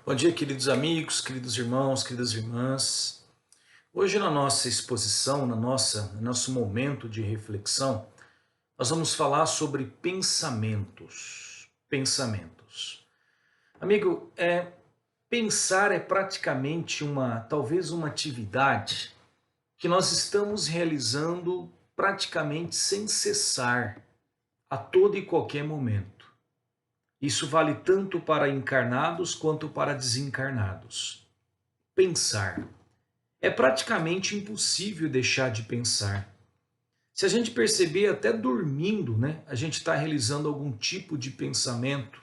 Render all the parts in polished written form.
Bom dia, queridos amigos, queridos irmãos, queridas irmãs. Hoje, na nossa exposição, no nosso momento de reflexão, nós vamos falar sobre pensamentos. Pensamentos. Amigo, pensar é praticamente talvez uma atividade que nós estamos realizando praticamente sem cessar, a todo e qualquer momento. Isso vale tanto para encarnados quanto para desencarnados. Pensar. É praticamente impossível deixar de pensar. Se a gente perceber, até dormindo, né, a gente está realizando algum tipo de pensamento,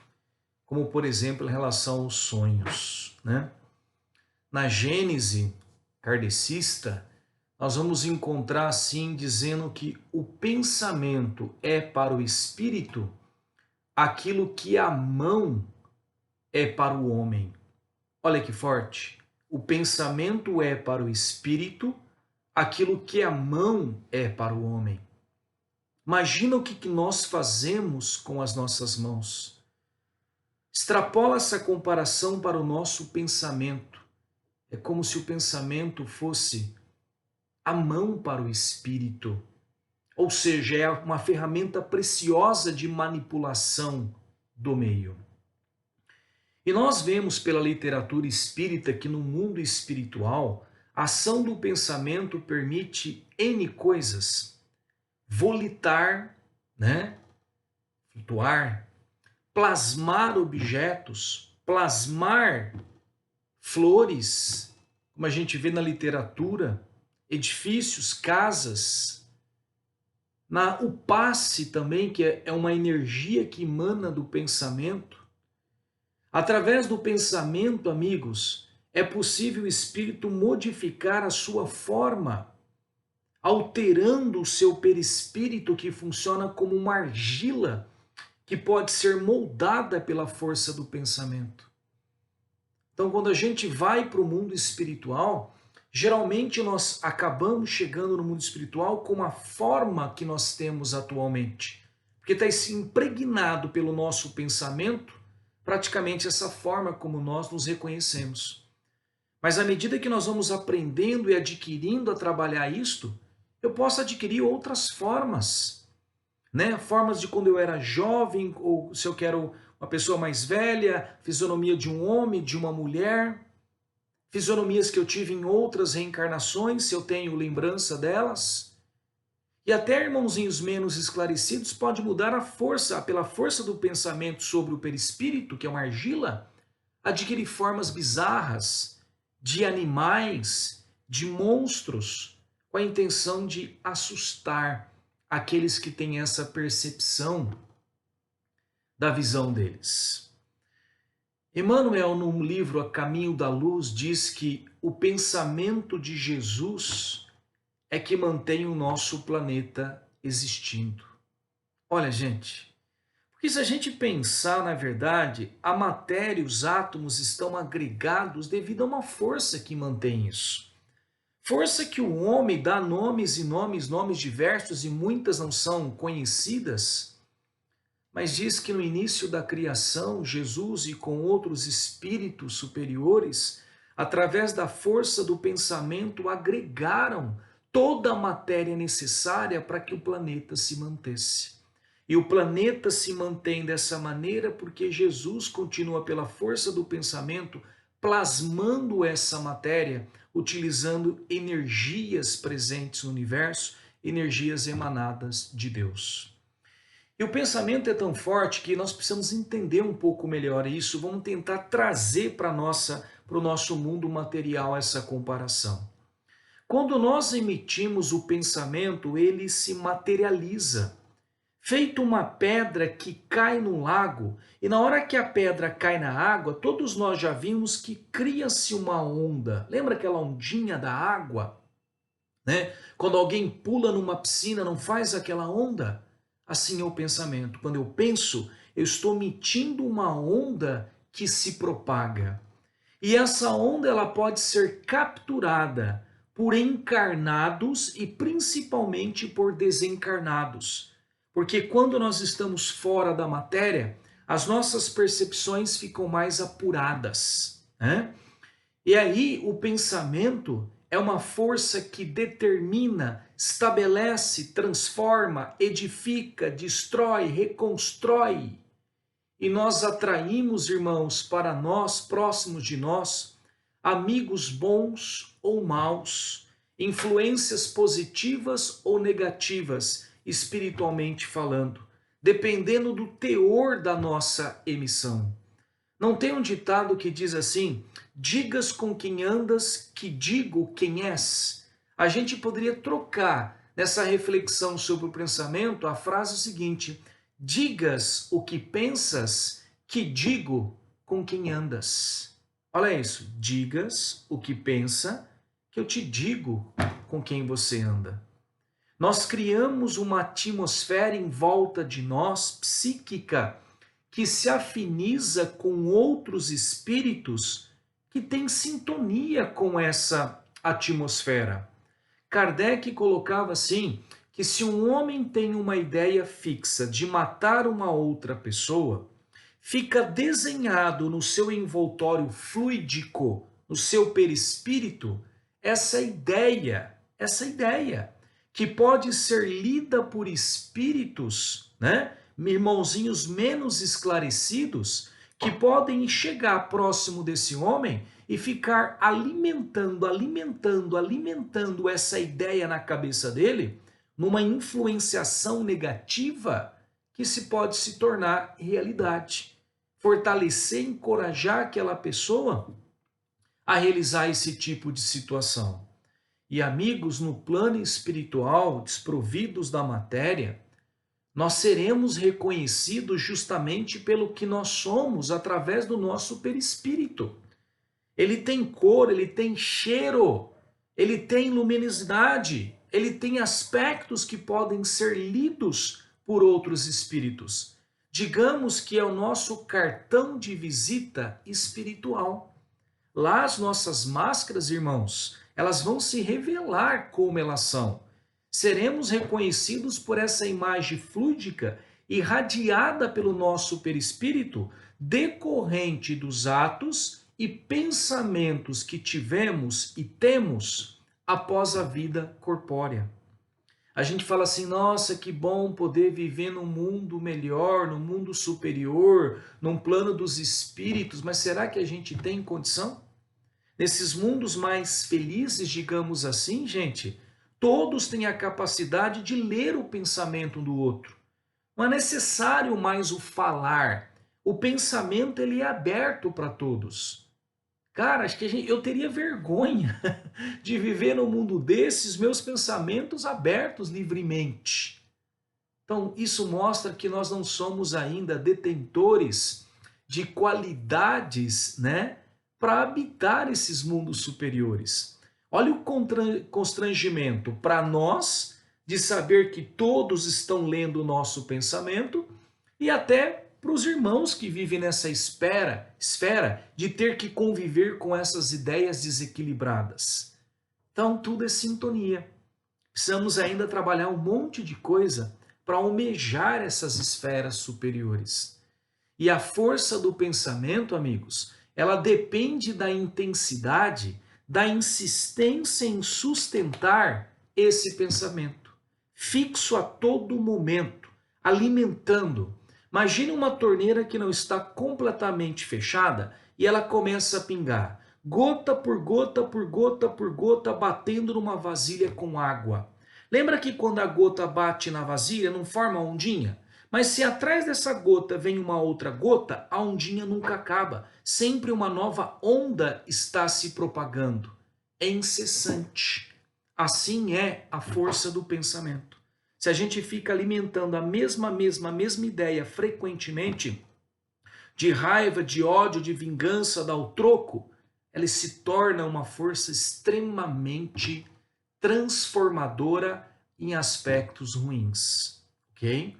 como por exemplo em relação aos sonhos. Né? Na Gênese kardecista, nós vamos encontrar assim dizendo que o pensamento é para o espírito aquilo que a mão é para o homem. Olha que forte. O pensamento é para o espírito aquilo que a mão é para o homem. Imagina o que nós fazemos com as nossas mãos. Extrapola essa comparação para o nosso pensamento. É como se o pensamento fosse a mão para o espírito. Ou seja, é uma ferramenta preciosa de manipulação do meio. E nós vemos pela literatura espírita que no mundo espiritual, a ação do pensamento permite N coisas. Volitar, né? Flutuar, plasmar objetos, plasmar flores, como a gente vê na literatura, edifícios, casas. O passe também, que é uma energia que emana do pensamento. Através do pensamento, amigos, é possível o espírito modificar a sua forma, alterando o seu perispírito, que funciona como uma argila que pode ser moldada pela força do pensamento. Então, quando a gente vai para o mundo espiritual, geralmente nós acabamos chegando no mundo espiritual com a forma que nós temos atualmente, porque está impregnado pelo nosso pensamento praticamente essa forma como nós nos reconhecemos. Mas à medida que nós vamos aprendendo e adquirindo a trabalhar isto, eu posso adquirir outras formas, né? Formas de quando eu era jovem, ou se eu quero uma pessoa mais velha, fisionomia de um homem, de uma mulher, fisionomias que eu tive em outras reencarnações, se eu tenho lembrança delas. E até irmãozinhos menos esclarecidos pode mudar a força, pela força do pensamento sobre o perispírito, que é uma argila, adquirir formas bizarras de animais, de monstros, com a intenção de assustar aqueles que têm essa percepção da visão deles. Emmanuel, no livro A Caminho da Luz, diz que o pensamento de Jesus é que mantém o nosso planeta existindo. Olha, gente, porque se a gente pensar, na verdade, a matéria e os átomos estão agregados devido a uma força que mantém isso. Força que o homem dá nomes e nomes diversos, e muitas não são conhecidas, mas diz que no início da criação, Jesus e com outros espíritos superiores, através da força do pensamento, agregaram toda a matéria necessária para que o planeta se mantesse. E o planeta se mantém dessa maneira porque Jesus continua pela força do pensamento plasmando essa matéria, utilizando energias presentes no universo, energias emanadas de Deus. E o pensamento é tão forte que nós precisamos entender um pouco melhor isso. Vamos tentar trazer para o nosso mundo material essa comparação. Quando nós emitimos o pensamento, ele se materializa. Feito uma pedra que cai no lago, e na hora que a pedra cai na água, todos nós já vimos que cria-se uma onda. Lembra aquela ondinha da água? Né? Quando alguém pula numa piscina, não faz aquela onda? Assim é o pensamento. Quando eu penso, eu estou emitindo uma onda que se propaga. E essa onda ela pode ser capturada por encarnados e principalmente por desencarnados. Porque quando nós estamos fora da matéria, as nossas percepções ficam mais apuradas. né? E aí o pensamento é uma força que determina, estabelece, transforma, edifica, destrói, reconstrói. E nós atraímos, irmãos, para nós, próximos de nós, amigos bons ou maus, influências positivas ou negativas, espiritualmente falando, dependendo do teor da nossa emissão. Não tem um ditado que diz assim: digas com quem andas, que digo quem és? A gente poderia trocar nessa reflexão sobre o pensamento a frase seguinte: digas o que pensas, que digo com quem andas. Olha isso, digas o que pensa, que eu te digo com quem você anda. Nós criamos uma atmosfera em volta de nós, psíquica, que se afiniza com outros espíritos que têm sintonia com essa atmosfera. Kardec colocava assim, que se um homem tem uma ideia fixa de matar uma outra pessoa, fica desenhado no seu envoltório fluídico, no seu perispírito, essa ideia, que pode ser lida por espíritos, né? Irmãozinhos menos esclarecidos, que podem chegar próximo desse homem e ficar alimentando essa ideia na cabeça dele, numa influenciação negativa que se pode se tornar realidade. Fortalecer, encorajar aquela pessoa a realizar esse tipo de situação. E amigos, no plano espiritual, desprovidos da matéria, nós seremos reconhecidos justamente pelo que nós somos através do nosso perispírito. Ele tem cor, ele tem cheiro, ele tem luminosidade, ele tem aspectos que podem ser lidos por outros espíritos. Digamos que é o nosso cartão de visita espiritual. Lá as nossas máscaras, irmãos, elas vão se revelar como elas são. Seremos reconhecidos por essa imagem fluídica irradiada pelo nosso perispírito, decorrente dos atos e pensamentos que tivemos e temos após a vida corpórea. A gente fala assim, nossa, que bom poder viver num mundo melhor, num mundo superior, num plano dos espíritos, mas será que a gente tem condição? Nesses mundos mais felizes, digamos assim, gente, todos têm a capacidade de ler o pensamento do outro. Não é necessário mais o falar. O pensamento ele é aberto para todos. Cara, acho que eu teria vergonha de viver num mundo desses, meus pensamentos abertos livremente. Então, isso mostra que nós não somos ainda detentores de qualidades, né, para habitar esses mundos superiores. Olha o constrangimento para nós de saber que todos estão lendo o nosso pensamento e até para os irmãos que vivem nessa esfera de ter que conviver com essas ideias desequilibradas. Então, tudo é sintonia. Precisamos ainda trabalhar um monte de coisa para almejar essas esferas superiores. E a força do pensamento, amigos, ela depende da intensidade, da insistência em sustentar esse pensamento, fixo a todo momento, alimentando. Imagine uma torneira que não está completamente fechada e ela começa a pingar, gota por gota por gota por gota, batendo numa vasilha com água. Lembra que quando a gota bate na vasilha não forma ondinha? Mas se atrás dessa gota vem uma outra gota, a ondinha nunca acaba. Sempre uma nova onda está se propagando. É incessante. Assim é a força do pensamento. Se a gente fica alimentando a mesma ideia frequentemente, de raiva, de ódio, de vingança, dá o troco, ela se torna uma força extremamente transformadora em aspectos ruins, ok?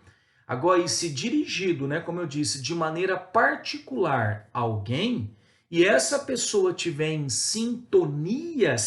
Agora, e se dirigido, né, como eu disse, de maneira particular a alguém, e essa pessoa tiver em sintonia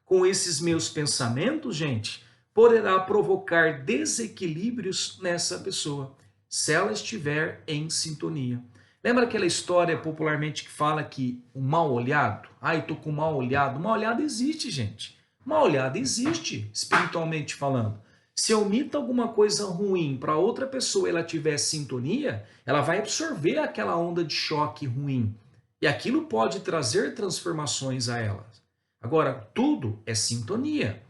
com esses meus pensamentos, gente, poderá provocar desequilíbrios nessa pessoa, se ela estiver em sintonia. Lembra aquela história popularmente que fala que o mal olhado? Ai, tô com mal olhado. Mal olhado existe, gente. Mal olhado existe, espiritualmente falando. Se eu omito alguma coisa ruim para outra pessoa e ela tiver sintonia, ela vai absorver aquela onda de choque ruim. E aquilo pode trazer transformações a ela. Agora, tudo é sintonia.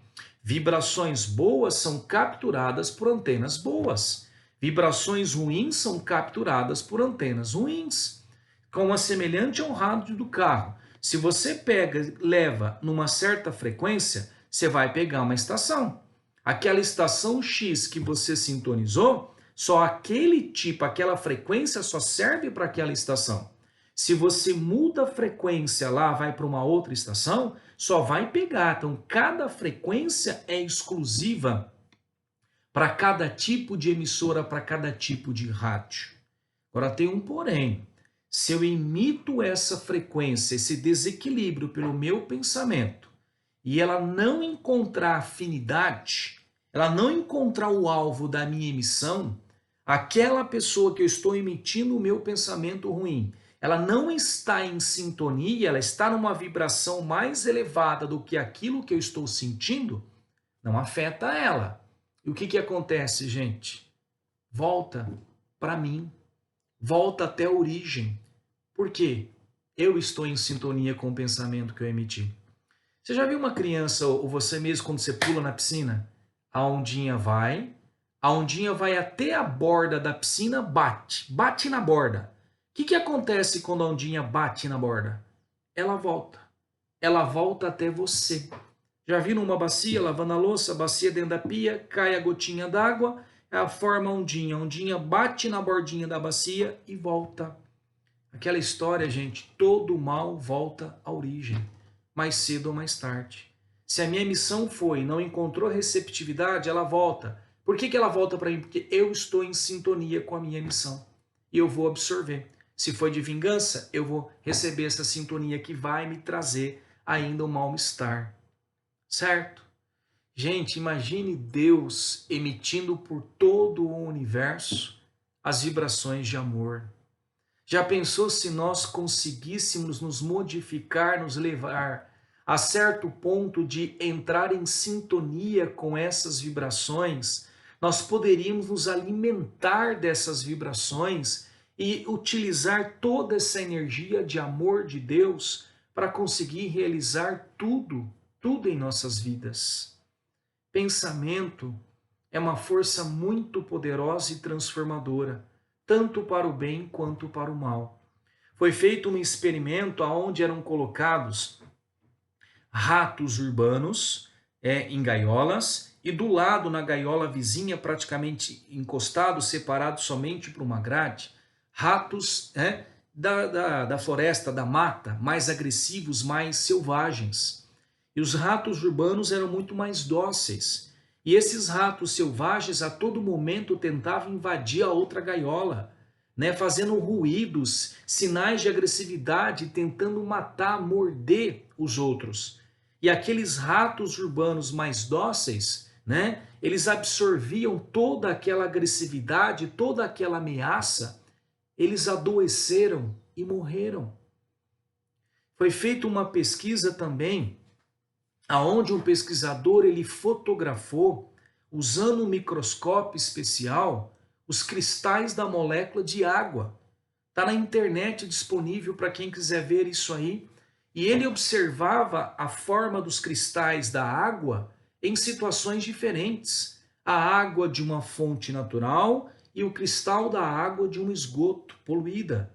Vibrações boas são capturadas por antenas boas. Vibrações ruins são capturadas por antenas ruins. Com a semelhante ao rádio do carro. Se você pega, leva numa certa frequência, você vai pegar uma estação. Aquela estação X que você sintonizou, só aquele tipo, aquela frequência só serve para aquela estação. Se você muda a frequência lá, vai para uma outra estação, só vai pegar. Então, cada frequência é exclusiva para cada tipo de emissora, para cada tipo de rádio. Agora tem um porém. Se eu imito essa frequência, esse desequilíbrio pelo meu pensamento, e ela não encontrar afinidade, ela não encontrar o alvo da minha emissão, aquela pessoa que eu estou emitindo o meu pensamento ruim, ela não está em sintonia, ela está numa vibração mais elevada do que aquilo que eu estou sentindo, não afeta ela. E o que acontece, gente? Volta para mim, volta até a origem. Por quê? Eu estou em sintonia com o pensamento que eu emiti. Você já viu uma criança ou você mesmo quando você pula na piscina? A ondinha vai até a borda da piscina, bate na borda. O que acontece quando a ondinha bate na borda? Ela volta até você. Já viram uma bacia lavando a louça, a bacia dentro da pia, cai a gotinha d'água, ela forma a ondinha bate na bordinha da bacia e volta. Aquela história, gente, todo mal volta à origem, mais cedo ou mais tarde. Se a minha emissão foi e não encontrou receptividade, ela volta. Por que ela volta para mim? Porque eu estou em sintonia com a minha emissão e eu vou absorver. Se foi de vingança, eu vou receber essa sintonia que vai me trazer ainda um mal-estar. Certo? Gente, imagine Deus emitindo por todo o universo as vibrações de amor. Já pensou se nós conseguíssemos nos modificar, nos levar a certo ponto de entrar em sintonia com essas vibrações? Nós poderíamos nos alimentar dessas vibrações e utilizar toda essa energia de amor de Deus para conseguir realizar tudo em nossas vidas. Pensamento é uma força muito poderosa e transformadora, tanto para o bem quanto para o mal. Foi feito um experimento onde eram colocados ratos urbanos em gaiolas e do lado, na gaiola vizinha, praticamente encostados, separados somente por uma grade, ratos da floresta, da mata, mais agressivos, mais selvagens. E os ratos urbanos eram muito mais dóceis. E esses ratos selvagens a todo momento tentavam invadir a outra gaiola, né, fazendo ruídos, sinais de agressividade, tentando matar, morder os outros. E aqueles ratos urbanos mais dóceis, né, eles absorviam toda aquela agressividade, toda aquela ameaça, eles adoeceram e morreram. Foi feita uma pesquisa também aonde um pesquisador ele fotografou, usando um microscópio especial, os cristais da molécula de água. Está na internet disponível para quem quiser ver isso aí. E ele observava a forma dos cristais da água em situações diferentes. A água de uma fonte natural e o cristal da água de um esgoto poluída.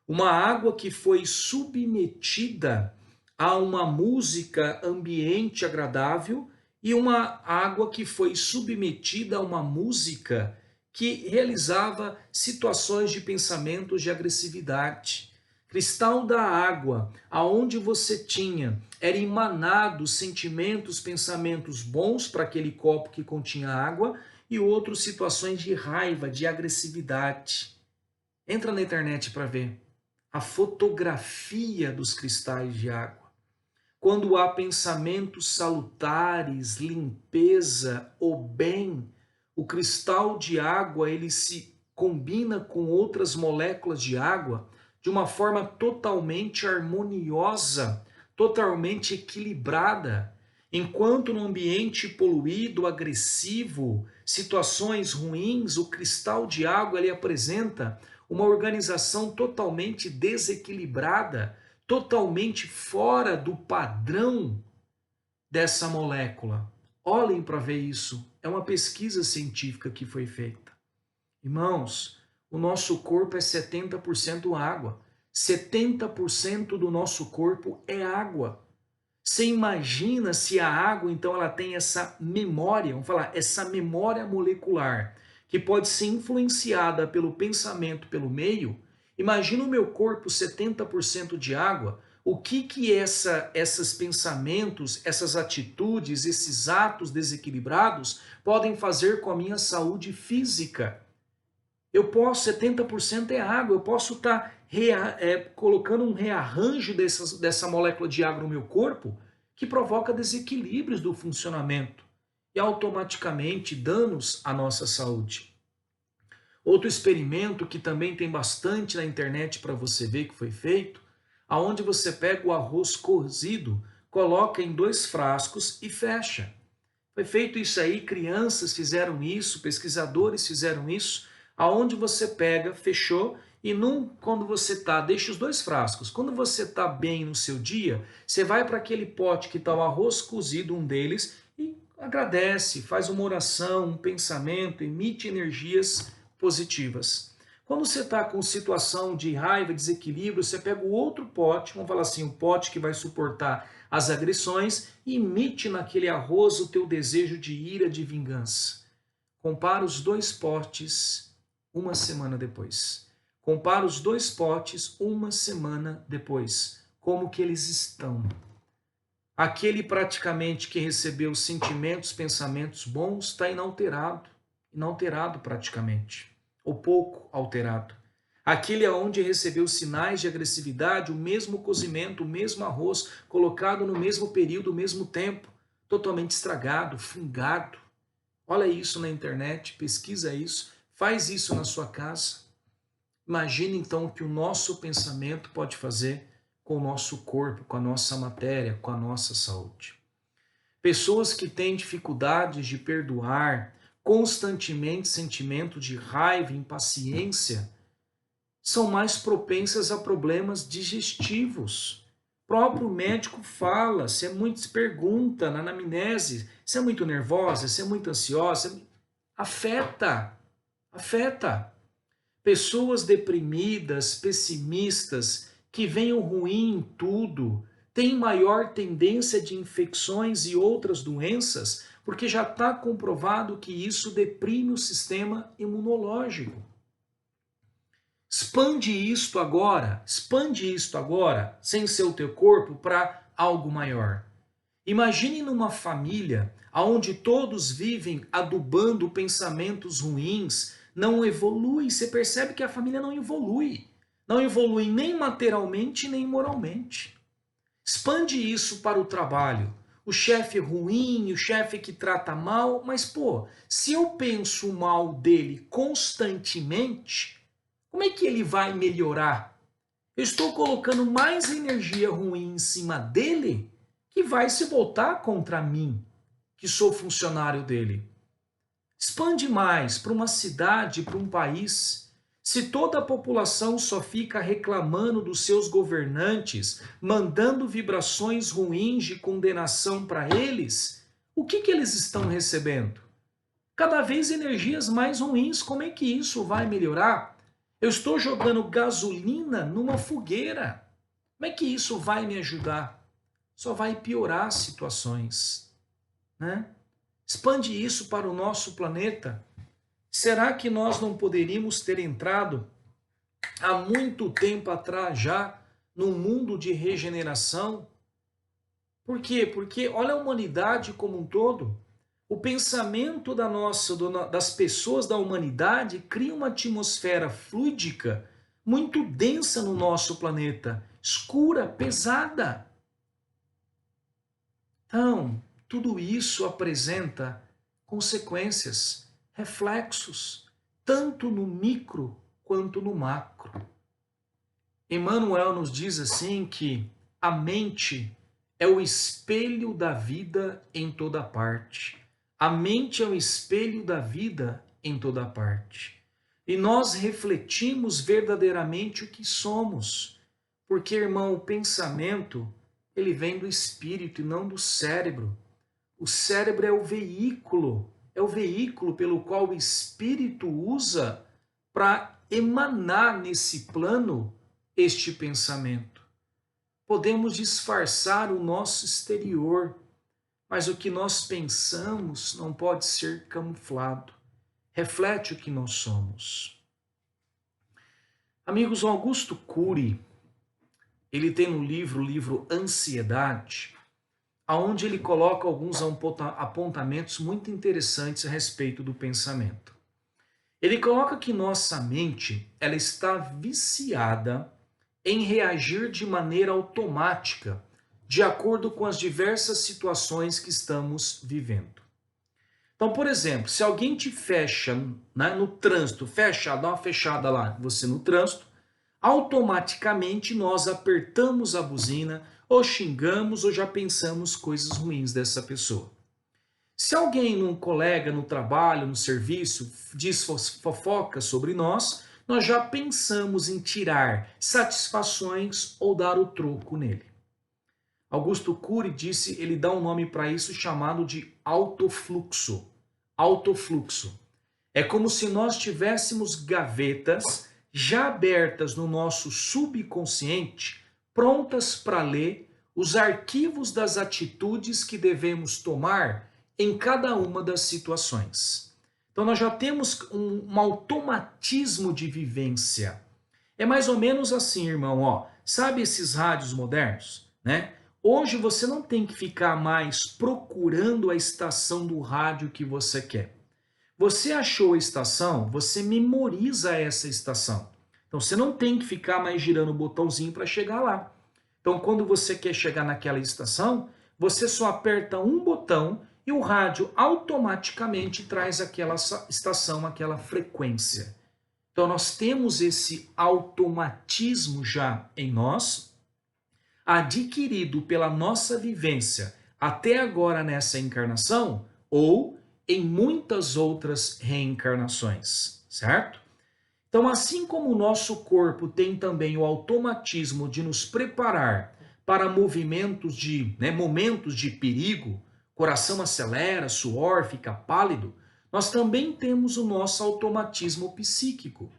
Uma água que foi submetida a uma música ambiente agradável e uma água que foi submetida a uma música que realizava situações de pensamentos de agressividade. Cristal da água, aonde você tinha, era emanado sentimentos, pensamentos bons para aquele copo que continha água e outras situações de raiva, de agressividade. Entra na internet para ver a fotografia dos cristais de água. Quando há pensamentos salutares, limpeza, o bem, o cristal de água ele se combina com outras moléculas de água, de uma forma totalmente harmoniosa, totalmente equilibrada. Enquanto no ambiente poluído, agressivo, situações ruins, o cristal de água ele apresenta uma organização totalmente desequilibrada, totalmente fora do padrão dessa molécula. Olhem para ver isso. É uma pesquisa científica que foi feita. Irmãos, o nosso corpo é 70% água. 70% do nosso corpo é água. Você imagina se a água, então, ela tem essa memória, vamos falar, essa memória molecular, que pode ser influenciada pelo pensamento, pelo meio. Imagina o meu corpo 70% de água, o que esses pensamentos, essas atitudes, esses atos desequilibrados podem fazer com a minha saúde física. Eu posso, 70% é água, eu posso estar colocando um rearranjo dessa molécula de água no meu corpo que provoca desequilíbrios do funcionamento e automaticamente danos à nossa saúde. Outro experimento que também tem bastante na internet para você ver que foi feito, aonde você pega o arroz cozido, coloca em 2 frascos e fecha. Foi feito isso aí, crianças fizeram isso, pesquisadores fizeram isso, aonde você pega, fechou, e quando você deixa os 2 frascos, quando você está bem no seu dia, você vai para aquele pote que está o arroz cozido, um deles, e agradece, faz uma oração, um pensamento, emite energias positivas. Quando você está com situação de raiva, desequilíbrio, você pega o outro pote, vamos falar assim, o pote que vai suportar as agressões, e emite naquele arroz o teu desejo de ira, de vingança. Compara os 2 potes uma semana depois. Compara os 2 potes uma semana depois. Como que eles estão? Aquele praticamente que recebeu sentimentos, pensamentos bons, está inalterado. Inalterado praticamente. Ou pouco alterado. Aquele aonde recebeu sinais de agressividade, o mesmo cozimento, o mesmo arroz, colocado no mesmo período, o mesmo tempo, totalmente estragado, fungado. Olha isso na internet, pesquisa isso, faz isso na sua casa. Imagine então o que o nosso pensamento pode fazer com o nosso corpo, com a nossa matéria, com a nossa saúde. Pessoas que têm dificuldades de perdoar, constantemente sentimento de raiva, impaciência, são mais propensas a problemas digestivos. O próprio médico fala, se pergunta na anamnese, se é muito nervosa, se é muito ansiosa, afeta. Pessoas deprimidas, pessimistas, que veem o ruim em tudo, têm maior tendência de infecções e outras doenças, porque já está comprovado que isso deprime o sistema imunológico. Expande isto agora, sem ser o teu corpo, para algo maior. Imagine numa família onde todos vivem adubando pensamentos ruins, não evolui. Você percebe que a família não evolui. Não evolui nem materialmente, nem moralmente. Expande isso para o trabalho. O chefe ruim, o chefe que trata mal, mas se eu penso mal dele constantemente, como é que ele vai melhorar? Eu estou colocando mais energia ruim em cima dele, que vai se voltar contra mim, que sou funcionário dele. Expande mais para uma cidade, para um país. Se toda a população só fica reclamando dos seus governantes, mandando vibrações ruins de condenação para eles, o que eles estão recebendo? Cada vez energias mais ruins. Como é que isso vai melhorar? Eu estou jogando gasolina numa fogueira. Como é que isso vai me ajudar? Só vai piorar as situações, né? Expande isso para o nosso planeta. Será que nós não poderíamos ter entrado há muito tempo atrás já num mundo de regeneração? Por quê? Porque olha a humanidade como um todo. O pensamento das pessoas da humanidade cria uma atmosfera fluídica muito densa no nosso planeta, escura, pesada. Então, tudo isso apresenta consequências, reflexos, tanto no micro quanto no macro. Emmanuel nos diz assim que a mente é o espelho da vida em toda parte. A mente é o espelho da vida em toda parte. E nós refletimos verdadeiramente o que somos. Porque, irmão, o pensamento, ele vem do espírito e não do cérebro. O cérebro é o veículo pelo qual o espírito usa para emanar nesse plano este pensamento. Podemos disfarçar o nosso exterior, mas o que nós pensamos não pode ser camuflado. Reflete o que nós somos. Amigos, o Augusto Cury, ele tem no livro, o livro Ansiedade, onde ele coloca alguns apontamentos muito interessantes a respeito do pensamento. Ele coloca que nossa mente, ela está viciada em reagir de maneira automática, de acordo com as diversas situações que estamos vivendo. Então, por exemplo, se alguém te fecha, né, no trânsito, dá uma fechada lá, você no trânsito, automaticamente nós apertamos a buzina, ou xingamos, ou já pensamos coisas ruins dessa pessoa. Se alguém, um colega no trabalho, no serviço, diz fofoca sobre nós já pensamos em tirar satisfações ou dar o troco nele. Augusto Cury disse, ele dá um nome para isso chamado de autofluxo. Autofluxo. É como se nós tivéssemos gavetas já abertas no nosso subconsciente, prontas para ler os arquivos das atitudes que devemos tomar em cada uma das situações. Então nós já temos um automatismo de vivência. É mais ou menos assim, irmão, ó. Sabe esses rádios modernos, né? Hoje você não tem que ficar mais procurando a estação do rádio que você quer. Você achou a estação, você memoriza essa estação. Então você não tem que ficar mais girando o botãozinho para chegar lá. Então quando você quer chegar naquela estação, você só aperta um botão e o rádio automaticamente traz aquela estação, aquela frequência. Então nós temos esse automatismo já em nós, adquirido pela nossa vivência até agora nessa encarnação ou em muitas outras reencarnações, certo? Então, assim como o nosso corpo tem também o automatismo de nos preparar para momentos de perigo, coração acelera, suor, fica pálido, nós também temos o nosso automatismo psíquico.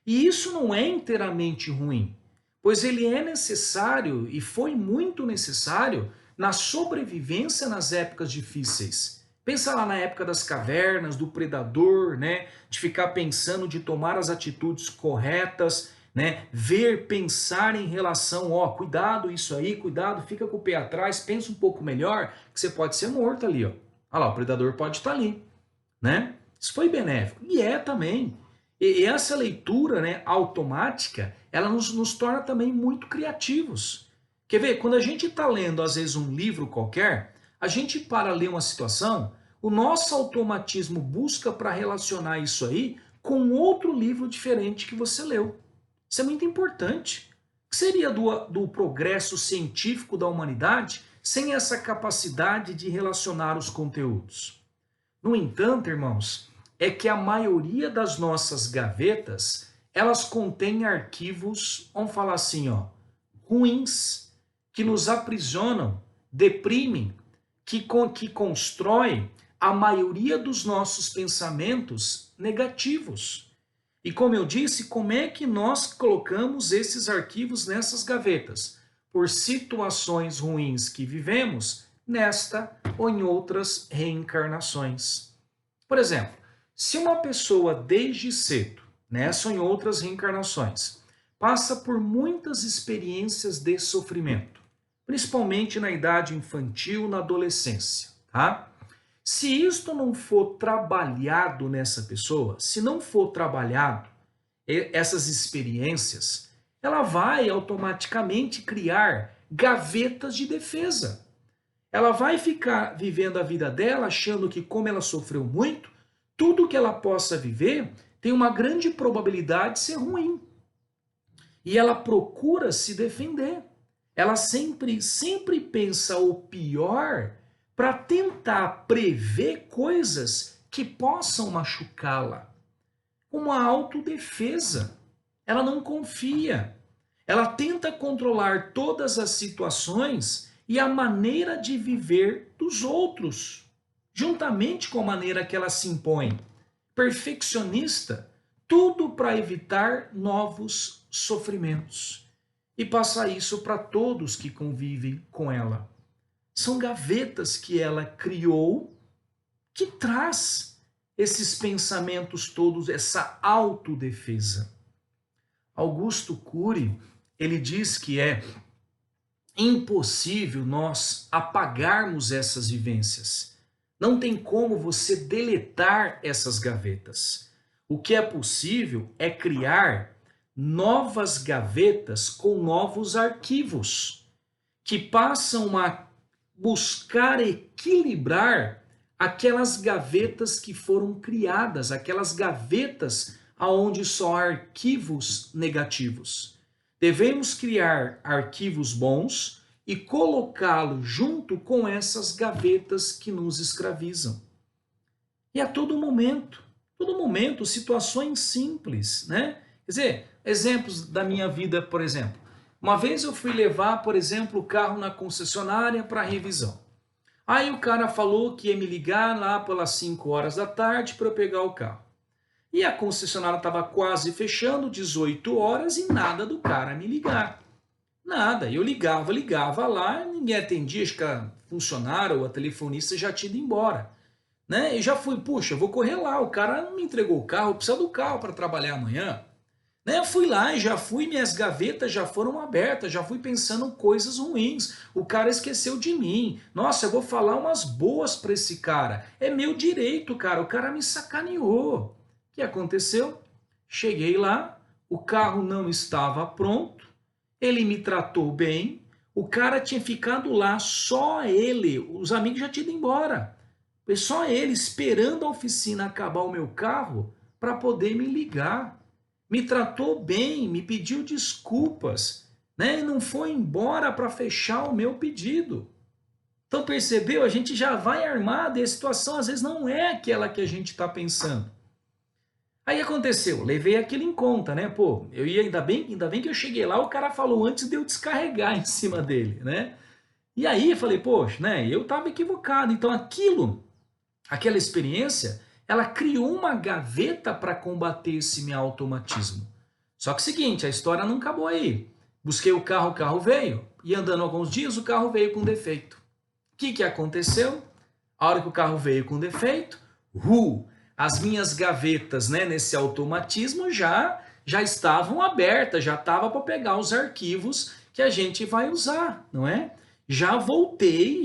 E isso não é inteiramente ruim, pois ele é necessário e foi muito necessário na sobrevivência nas épocas difíceis. Pensa lá na época das cavernas, do predador, né? De ficar pensando, de tomar as atitudes corretas, né? Ver, pensar em relação, ó, cuidado isso aí, cuidado, fica com o pé atrás, pensa um pouco melhor, que você pode ser morto ali, ó. Olha lá, o predador pode estar ali, né? Isso foi benéfico. E é também. E essa leitura, né, automática, ela nos torna também muito criativos. Quer ver? Quando a gente está lendo, às vezes, um livro qualquer, a gente para ler uma situação, o nosso automatismo busca para relacionar isso aí com outro livro diferente que você leu. Isso é muito importante. O que seria do progresso científico da humanidade sem essa capacidade de relacionar os conteúdos? No entanto, irmãos, é que a maioria das nossas gavetas, elas contêm arquivos, vamos falar assim, ó, ruins, que nos aprisionam, deprimem, que constroem a maioria dos nossos pensamentos negativos. E como eu disse, como é que nós colocamos esses arquivos nessas gavetas? Por situações ruins que vivemos nesta ou em outras reencarnações. Por exemplo, se uma pessoa desde cedo, nessa ou em outras reencarnações, passa por muitas experiências de sofrimento, principalmente na idade infantil, na adolescência, tá? Se isto não for trabalhado nessa pessoa, se não for trabalhado essas experiências, ela vai automaticamente criar gavetas de defesa. Ela vai ficar vivendo a vida dela achando que, como ela sofreu muito, tudo que ela possa viver tem uma grande probabilidade de ser ruim. e ela procura se defender. Ela sempre pensa o pior para tentar prever coisas que possam machucá-la. Uma autodefesa. Ela não confia. Ela tenta controlar todas as situações e a maneira de viver dos outros, juntamente com a maneira que ela se impõe. Perfeccionista, tudo para evitar novos sofrimentos. E passa isso para todos que convivem com ela. São gavetas que ela criou que traz esses pensamentos todos, essa autodefesa. Augusto Cury, ele diz que é impossível nós apagarmos essas vivências. Não tem como você deletar essas gavetas. O que é possível é criar novas gavetas com novos arquivos, que passam a buscar equilibrar aquelas gavetas que foram criadas, aquelas gavetas aonde só há arquivos negativos. Devemos criar arquivos bons e colocá-los junto com essas gavetas que nos escravizam. E a todo momento, situações simples, né? Quer dizer, exemplos da minha vida, por exemplo. Uma vez eu fui levar, por exemplo, o carro na concessionária para revisão. Aí o cara falou que ia me ligar lá pelas 5 horas da tarde para eu pegar o carro. E a concessionária estava quase fechando, 18 horas, e nada do cara me ligar. Nada. Eu ligava lá, ninguém atendia, acho que a funcionária ou a telefonista já tinha ido embora. Né? E já fui, puxa, eu vou correr lá, o cara não me entregou o carro, eu preciso do carro para trabalhar amanhã. Né? Eu fui lá e minhas gavetas já foram abertas, já fui pensando coisas ruins. O cara esqueceu de mim. Nossa, eu vou falar umas boas para esse cara. É meu direito, cara, o cara me sacaneou. O que aconteceu? Cheguei lá, o carro não estava pronto, ele me tratou bem, o cara tinha ficado lá, só ele, os amigos já tinham ido embora. Foi só ele esperando a oficina acabar o meu carro para poder me ligar. Me tratou bem, me pediu desculpas, né? E não foi embora para fechar o meu pedido. Então percebeu? A gente já vai armado e a situação às vezes não é aquela que a gente está pensando. Aí aconteceu, levei aquilo em conta, né? Pô, eu ia ainda bem que eu cheguei lá, o cara falou antes de eu descarregar em cima dele, né? E aí eu falei, poxa, né? Eu estava equivocado. Então aquela experiência, ela criou uma gaveta para combater esse meu automatismo. Só que é o seguinte, a história não acabou aí. Busquei o carro veio, e andando alguns dias, o carro veio com defeito. O que aconteceu? A hora que o carro veio com defeito, as minhas gavetas, né, nesse automatismo já estavam abertas, já estava para pegar os arquivos que a gente vai usar, não é? Já voltei,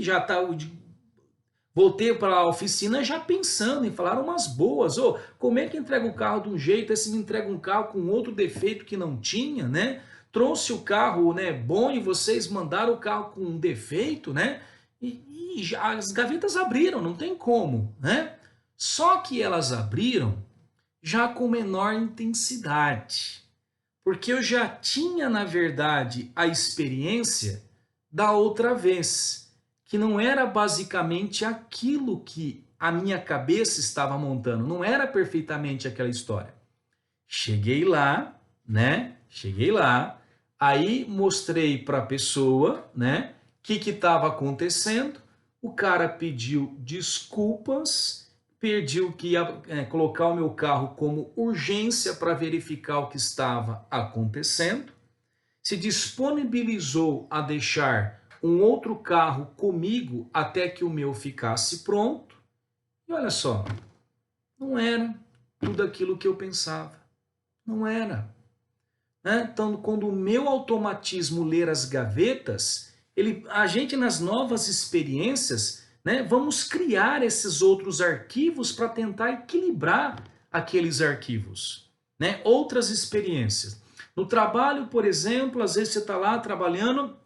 voltei para a oficina já pensando em falar umas boas. Como é que entrega o carro de um jeito, esse me entrega um carro com outro defeito que não tinha, né? Trouxe o carro, né, bom e vocês mandaram o carro com um defeito, né? E já, as gavetas abriram, não tem como, né? Só que elas abriram já com menor intensidade, porque eu já tinha, na verdade, a experiência da outra vez, que não era basicamente aquilo que a minha cabeça estava montando, não era perfeitamente aquela história. Cheguei lá, né? Cheguei lá, aí mostrei para a pessoa, né? O que estava acontecendo. O cara pediu desculpas, pediu que ia colocar o meu carro como urgência para verificar o que estava acontecendo, se disponibilizou a deixar um outro carro comigo até que o meu ficasse pronto. E olha só, não era tudo aquilo que eu pensava. Não era. Né? Então, quando o meu automatismo ler as gavetas, a gente nas novas experiências, né, vamos criar esses outros arquivos para tentar equilibrar aqueles arquivos. Né? Outras experiências. No trabalho, por exemplo, às vezes você está lá trabalhando,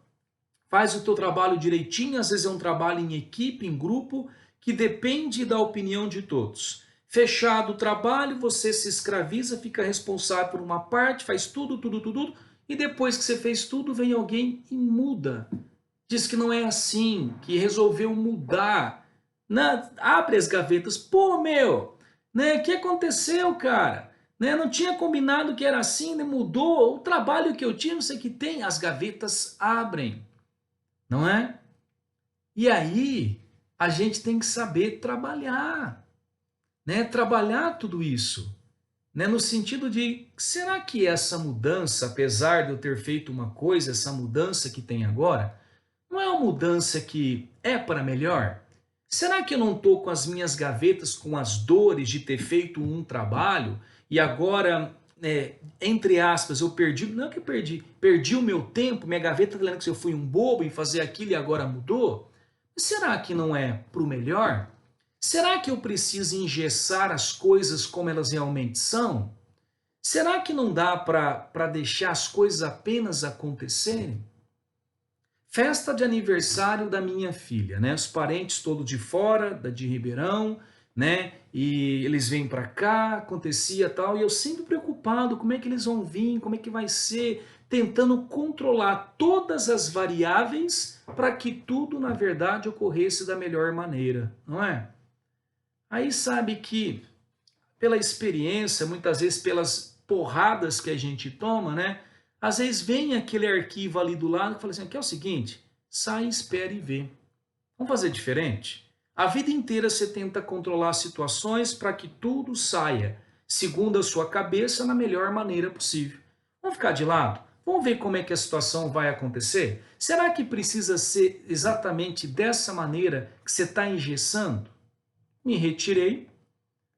faz o teu trabalho direitinho, às vezes é um trabalho em equipe, em grupo, que depende da opinião de todos. Fechado o trabalho, você se escraviza, fica responsável por uma parte, faz tudo, E depois que você fez tudo, vem alguém e muda. Diz que não é assim, que resolveu mudar. Abre as gavetas. Pô, meu, né? O que aconteceu, cara? Né, não tinha combinado que era assim, né, mudou. O trabalho que eu tinha, não sei o que tem. As gavetas abrem, não é? E aí, a gente tem que saber trabalhar, né? Trabalhar tudo isso, né? No sentido de, será que essa mudança, apesar de eu ter feito uma coisa, essa mudança que tem agora, não é uma mudança que é para melhor? Será que eu não estou com as minhas gavetas com as dores de ter feito um trabalho e agora, entre aspas, eu perdi, não é que eu perdi o meu tempo, minha gaveta está dizendo que eu fui um bobo em fazer aquilo e agora mudou? Será que não é para o melhor? Será que eu preciso engessar as coisas como elas realmente são? Será que não dá para deixar as coisas apenas acontecerem? Festa de aniversário da minha filha, né? Os parentes todos de fora, de Ribeirão, né? E eles vêm para cá, acontecia tal, e eu sempre preocupado, como é que eles vão vir, como é que vai ser, tentando controlar todas as variáveis para que tudo, na verdade, ocorresse da melhor maneira, não é? Aí sabe que, pela experiência, muitas vezes pelas porradas que a gente toma, né? Às vezes vem aquele arquivo ali do lado e fala assim, aqui é o seguinte, sai, espere e vê. Vamos fazer diferente? A vida inteira você tenta controlar situações para que tudo saia, segundo a sua cabeça, na melhor maneira possível. Vamos ficar de lado? Vamos ver como é que a situação vai acontecer? Será que precisa ser exatamente dessa maneira que você está engessando? Me retirei,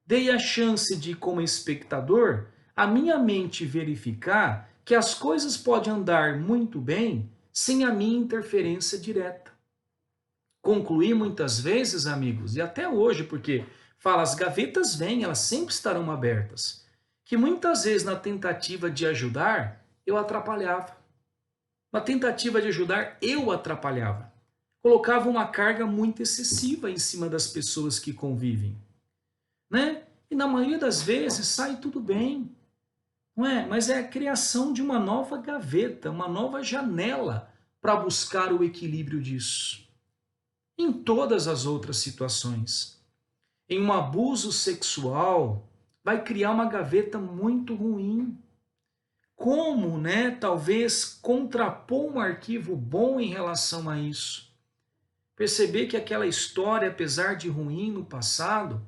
dei a chance de, como espectador, a minha mente verificar que as coisas podem andar muito bem sem a minha interferência direta. Concluí muitas vezes, amigos, e até hoje, porque fala, as gavetas vêm, elas sempre estarão abertas, que muitas vezes na tentativa de ajudar, eu atrapalhava. Na tentativa de ajudar, eu atrapalhava. Colocava uma carga muito excessiva em cima das pessoas que convivem, né? E na maioria das vezes sai tudo bem, não é? Mas é a criação de uma nova gaveta, uma nova janela para buscar o equilíbrio disso. Em todas as outras situações. Em um abuso sexual, vai criar uma gaveta muito ruim. Como, né, talvez contrapor um arquivo bom em relação a isso? Perceber que aquela história, apesar de ruim no passado,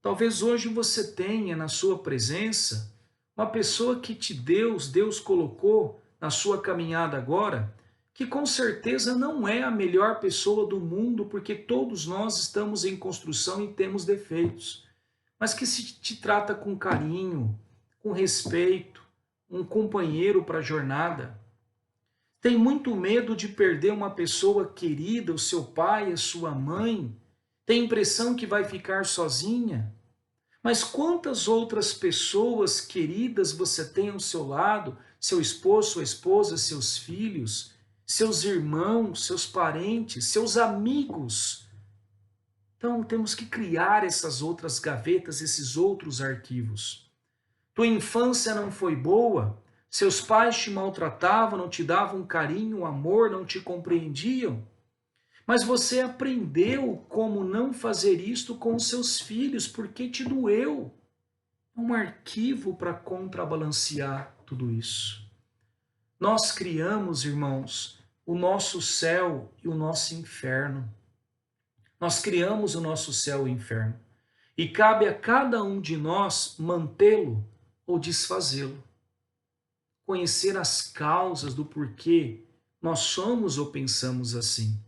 talvez hoje você tenha na sua presença uma pessoa que Deus colocou na sua caminhada agora, que com certeza não é a melhor pessoa do mundo, porque todos nós estamos em construção e temos defeitos, mas que se te trata com carinho, com respeito, um companheiro para a jornada. Tem muito medo de perder uma pessoa querida, o seu pai, a sua mãe, tem a impressão que vai ficar sozinha. Mas quantas outras pessoas queridas você tem ao seu lado, seu esposo, sua esposa, seus filhos, seus irmãos, seus parentes, seus amigos. Então temos que criar essas outras gavetas, esses outros arquivos. Tua infância não foi boa, seus pais te maltratavam, não te davam carinho, amor, não te compreendiam. Mas você aprendeu como não fazer isto com os seus filhos, porque te doeu. É um arquivo para contrabalancear tudo isso. Nós criamos, irmãos, o nosso céu e o nosso inferno. Nós criamos o nosso céu e o inferno. E cabe a cada um de nós mantê-lo ou desfazê-lo. Conhecer as causas do porquê nós somos ou pensamos assim.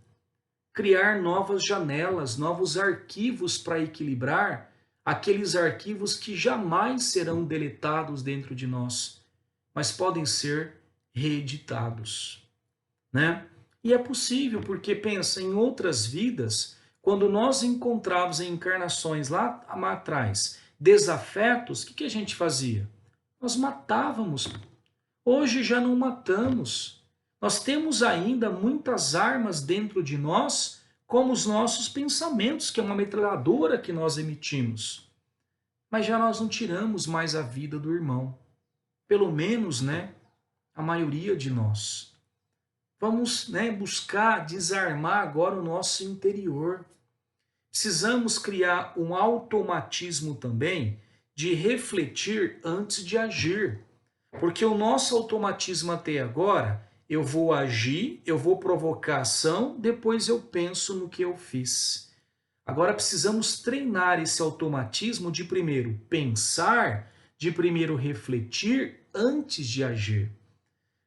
Criar novas janelas, novos arquivos para equilibrar aqueles arquivos que jamais serão deletados dentro de nós, mas podem ser reeditados, né? E é possível porque pensa em outras vidas, quando nós encontrávamos em encarnações lá atrás desafetos, o que a gente fazia? Nós matávamos. Hoje já não matamos. Nós temos ainda muitas armas dentro de nós, como os nossos pensamentos, que é uma metralhadora que nós emitimos. Mas já nós não tiramos mais a vida do irmão. Pelo menos, né, a maioria de nós. Vamos, buscar desarmar agora o nosso interior. Precisamos criar um automatismo também de refletir antes de agir. Porque o nosso automatismo até agora, eu vou agir, eu vou provocar ação, depois eu penso no que eu fiz. Agora precisamos treinar esse automatismo de primeiro pensar, de primeiro refletir antes de agir.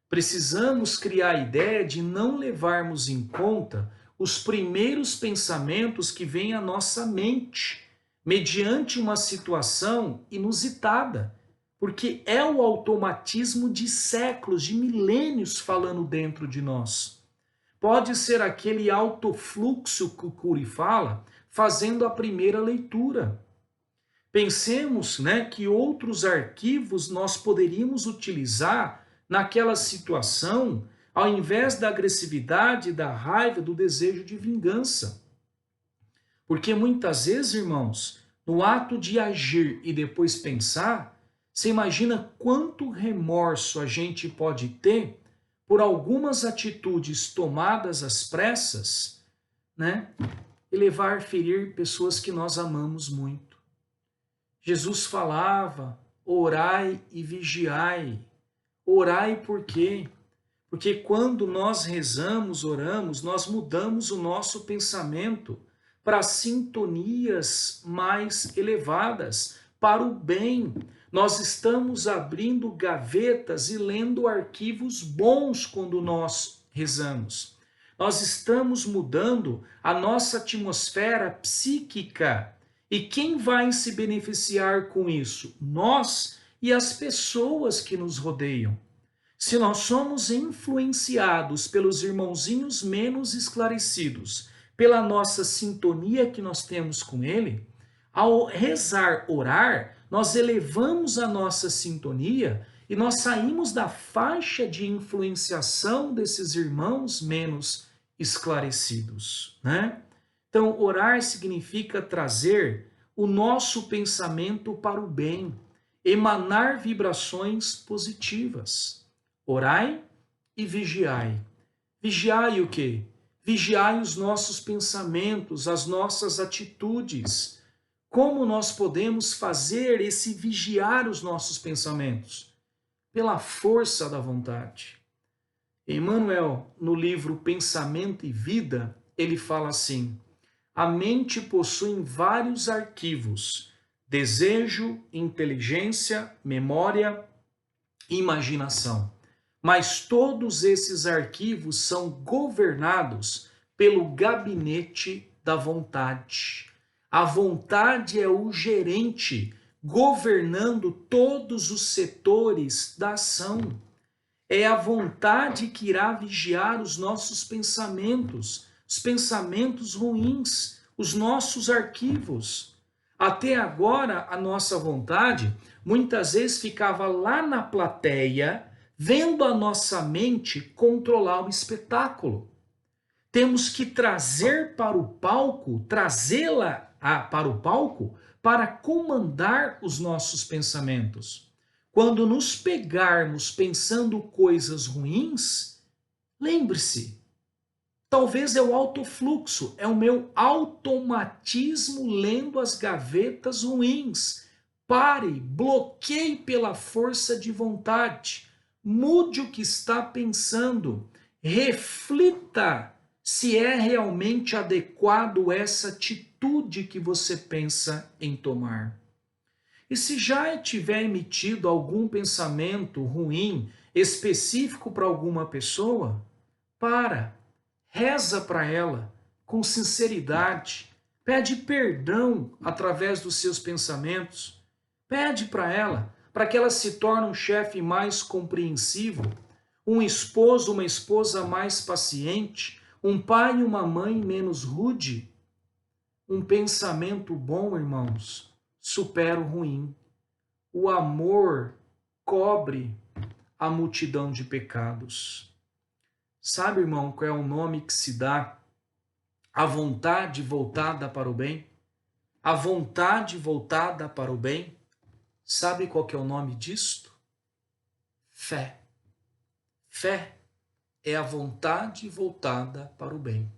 Precisamos criar a ideia de não levarmos em conta os primeiros pensamentos que vêm à nossa mente, mediante uma situação inusitada, porque é o automatismo de séculos, de milênios falando dentro de nós. Pode ser aquele autofluxo que o Cury fala, fazendo a primeira leitura. Pensemos, que outros arquivos nós poderíamos utilizar naquela situação, ao invés da agressividade, da raiva, do desejo de vingança. Porque muitas vezes, irmãos, no ato de agir e depois pensar, você imagina quanto remorso a gente pode ter por algumas atitudes tomadas às pressas, e levar a ferir pessoas que nós amamos muito. Jesus falava, orai e vigiai. Orai por quê? Porque quando nós rezamos, oramos, nós mudamos o nosso pensamento para sintonias mais elevadas, para o bem. Nós estamos abrindo gavetas e lendo arquivos bons quando nós rezamos. Nós estamos mudando a nossa atmosfera psíquica. E quem vai se beneficiar com isso? Nós e as pessoas que nos rodeiam. Se nós somos influenciados pelos irmãozinhos menos esclarecidos, pela nossa sintonia que nós temos com ele, ao rezar, orar, nós elevamos a nossa sintonia e nós saímos da faixa de influenciação desses irmãos menos esclarecidos, Então, orar significa trazer o nosso pensamento para o bem, emanar vibrações positivas. Orai e vigiai. Vigiai o quê? Vigiai os nossos pensamentos, as nossas atitudes. Como nós podemos fazer esse vigiar os nossos pensamentos? Pela força da vontade. Emmanuel, no livro Pensamento e Vida, ele fala assim: a mente possui vários arquivos: desejo, inteligência, memória, imaginação. Mas todos esses arquivos são governados pelo gabinete da vontade. A vontade é o gerente, governando todos os setores da ação. É a vontade que irá vigiar os nossos pensamentos, os pensamentos ruins, os nossos arquivos. Até agora, a nossa vontade muitas vezes ficava lá na plateia, vendo a nossa mente controlar o espetáculo. Temos que trazer para o palco, trazê-la para o palco, para comandar os nossos pensamentos. Quando nos pegarmos pensando coisas ruins, lembre-se, talvez é o autofluxo, é o meu automatismo lendo as gavetas ruins. Pare, bloqueie pela força de vontade, mude o que está pensando, reflita se é realmente adequado essa atitude que você pensa em tomar. E se já tiver emitido algum pensamento ruim específico para alguma pessoa, reza para ela com sinceridade, pede perdão através dos seus pensamentos, pede para ela, para que ela se torne um chefe mais compreensivo, um esposo, uma esposa mais paciente, um pai e uma mãe menos rude. Um pensamento bom, irmãos, supera o ruim. O amor cobre a multidão de pecados. Sabe, irmão, qual é o nome que se dá à vontade voltada para o bem? A vontade voltada para o bem, sabe qual que é o nome disto? Fé. Fé é a vontade voltada para o bem.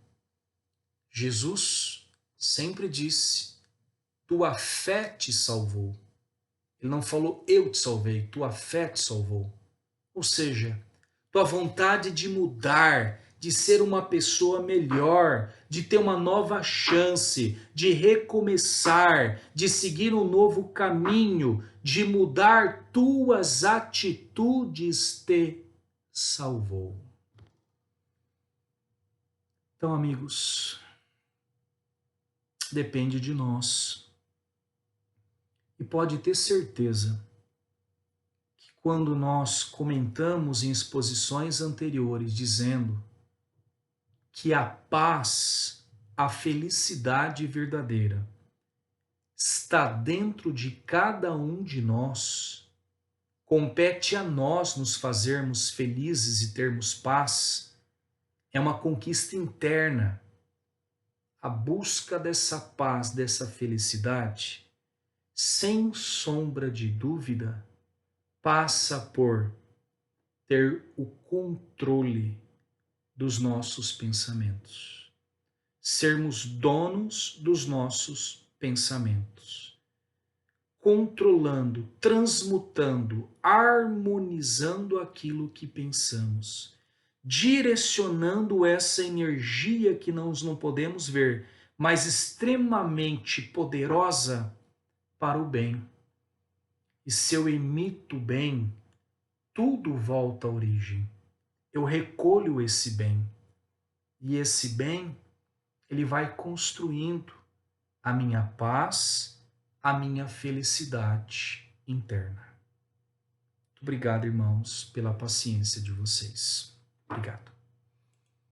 Jesus sempre disse: tua fé te salvou. Ele não falou eu te salvei, tua fé te salvou. Ou seja, tua vontade de mudar, de ser uma pessoa melhor, de ter uma nova chance, de recomeçar, de seguir um novo caminho, de mudar tuas atitudes te salvou. Então, amigos, depende de nós. E pode ter certeza que quando nós comentamos em exposições anteriores dizendo que a paz, a felicidade verdadeira está dentro de cada um de nós, compete a nós nos fazermos felizes e termos paz, é uma conquista interna. A busca dessa paz, dessa felicidade, sem sombra de dúvida, passa por ter o controle dos nossos pensamentos. Sermos donos dos nossos pensamentos. Controlando, transmutando, harmonizando aquilo que pensamos. Direcionando essa energia que nós não podemos ver, mas extremamente poderosa para o bem. E se eu emito bem, tudo volta à origem. Eu recolho esse bem. E esse bem, ele vai construindo a minha paz, a minha felicidade interna. Muito obrigado, irmãos, pela paciência de vocês. Obrigado.